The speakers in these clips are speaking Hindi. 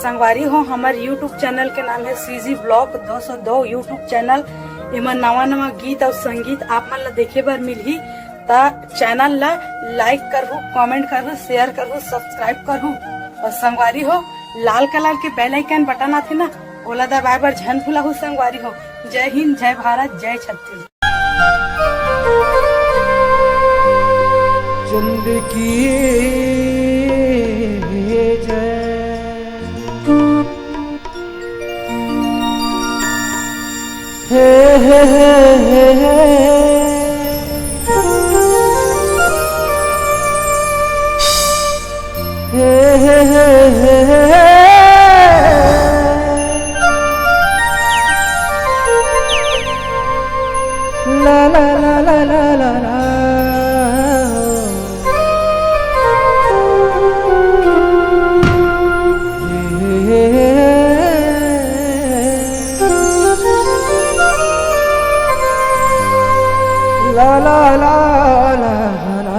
संगवारी हो हमार यूट्यूब चैनल के नाम है सीजी ब्लॉग 202 यूट्यूब चैनल। एमा नवा नवा गीत और संगीत आप मन ला देखे बर मिलही। ता चैनल ला लाइक करहु, कमेंट करहु, शेयर करहु, सब्सक्राइब करहु। और संगवारी हो लाल कलर के बेल आइकन बटन आथे ना, ओला दबाए बर झन भूलहु संगवारी हो। जय हिंद, जय भारत, जय छत्तीसगढ़। जिंदगी जय हे हे हे हे ला ला ला ला ला ला ला la la la la la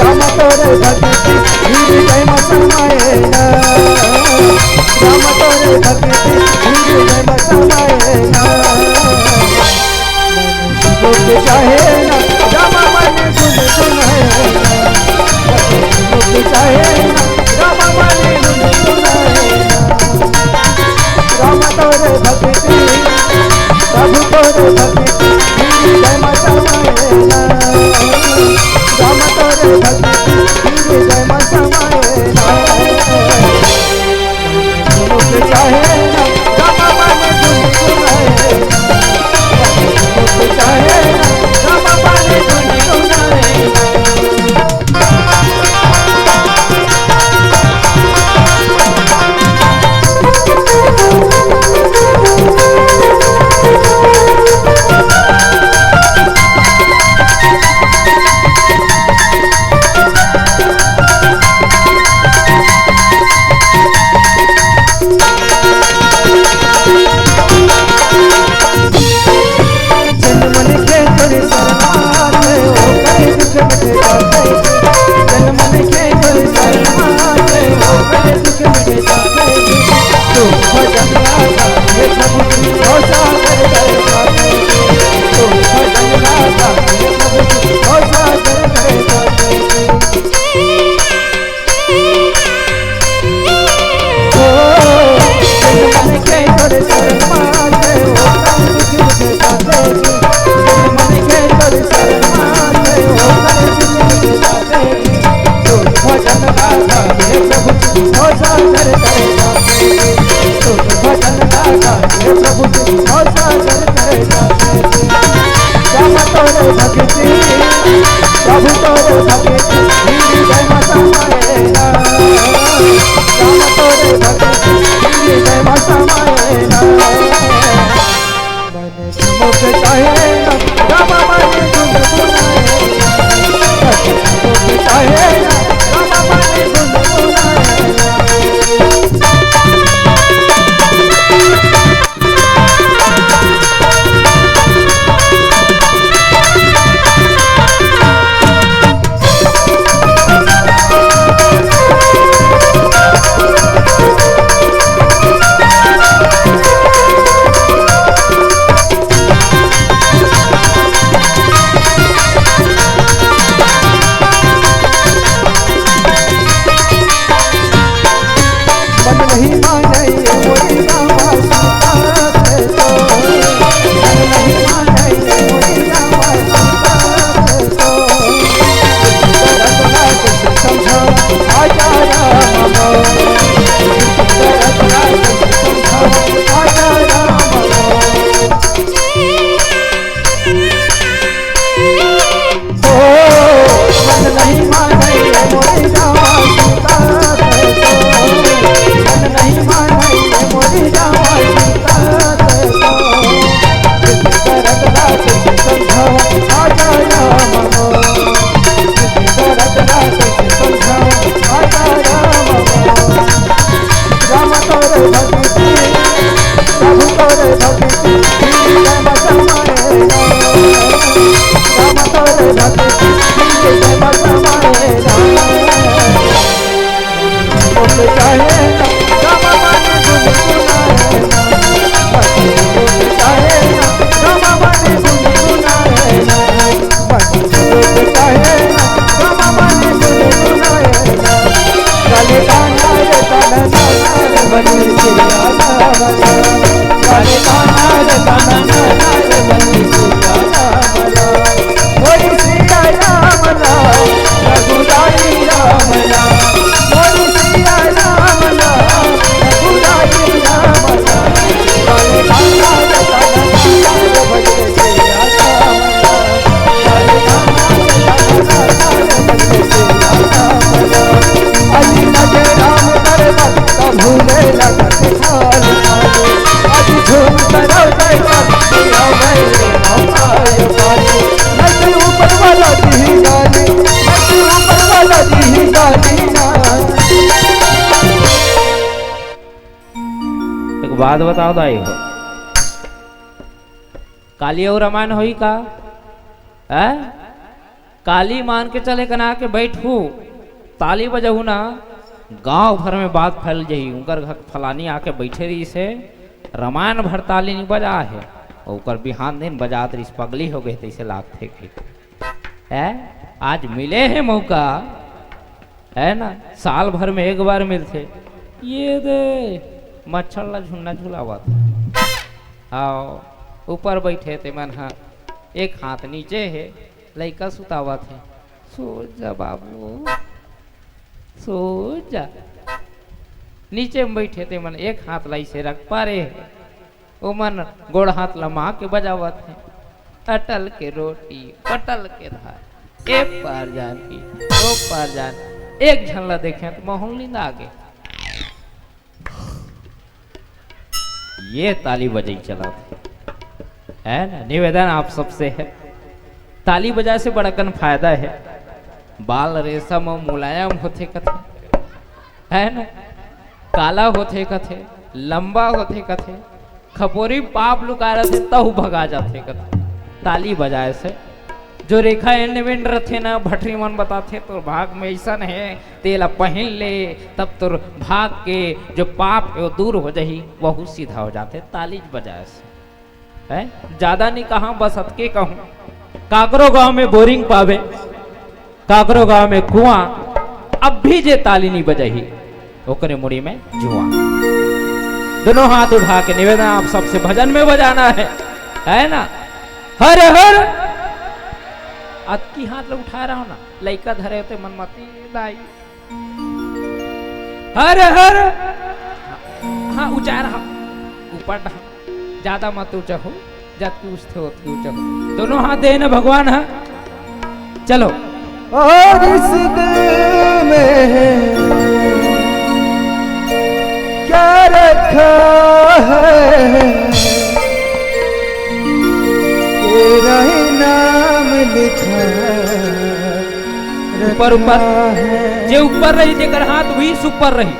Ram तोरे भक्ति हृदय में समाये ना। राम तोरे भक्ति हृदय में समाये ना। मुझे चाहे ना राम मन सुन सुनाए ना। मुझे चाहे ना राम मन सुन सुनाए ना। राम तोरे भक्ति प्रभु तोरे भक्ति हृदय में समाये ना। राम तोरे भक्ति हृदय में समाये ना। मुझे चाहे ना राम मन सुन सुनाए ना। मुझे चाहे ना राम मन सुन सुनाए ना। प्रभु तोरे भक्ति हृदय में समाये ना। राम तोरे भक्ति हृदय में समाये ना। मुझे चाहे ना राम मन सुन सुनाए ना। मुझे चाहे ना राम मन सुन सुनाए ना। बात बताओ दाई हो, काली और रामायण होई का है? काली मान के चले कना के बैठू ताली बजहू ना, गांव भर में बात फैल जाही। उनकर घर फलानी आके बैठे रही से रामायण भर ताली नहीं बजा है, और बिहान दिन बजात रही पगली हो गई तैसे लागते है। आज मिले हैं मौका है ना, साल भर में एक बार मिलते। ये दे मच्छर ला झुन्ना झुलावा आओ ऊपर बैठे थे मन, हाँ एक हाथ नीचे है, लड़का सुतावा थे। सो जा बाबू सो जा, नीचे में बैठे थे मन, एक हाथ लाई से रख पा रहे है, वो मन गोड़ हाथ लमा के बजावा थे। अटल के रोटी पटल के धार, एक पार जान की दो पार जान, एक झल्ला देखे तो माहौल नींद आ गए। ये ताली बजाई चला है ना। निवेदन आप सबसे है, ताली बजा से बड़ा कन फायदा है। बाल रेशम और मुलायम होते कथे है ना, काला होते कथे, लंबा होते कथे, खपोरी पाप लुका रहे थे तब भगा जाते कथे। ताली बजाए से जो रेखा एंड वेंड रथे ना, भटरी मन बताते तो भाग में ऐसा है तेला पहन ले, तब तो भाग के जो पाप है वो दूर हो जाही, वह सीधा हो जाते ताली बजाए से है। ज्यादा नहीं कहा, बस अतके कहूं, काकरो गांव में बोरिंग पावे, काकरो गांव में कुआं, अब भी जे ताली नहीं बजाही ओकरे मुड़ी में जुआ। दोनों हाथ उठा के निवेदन आप सबसे भजन में बजाना है ना। हर हर अतकी हाथ उठा रहा हूं ना, लइका धरे होते मनमती लाई। हर हर हाँ ऊंचा रहा, ऊपर रहा, ज्यादा मत ऊंचा हो, जबकि उठते हो ऊंचा हो। दोनों हाथ दे ना भगवान, हाँ चलो। और इस दिल में क्या रखा है, तेरा ही नाम लिखा ऊपर ऊपर जे ऊपर रही जेकर हाथ भी ऊपर रही।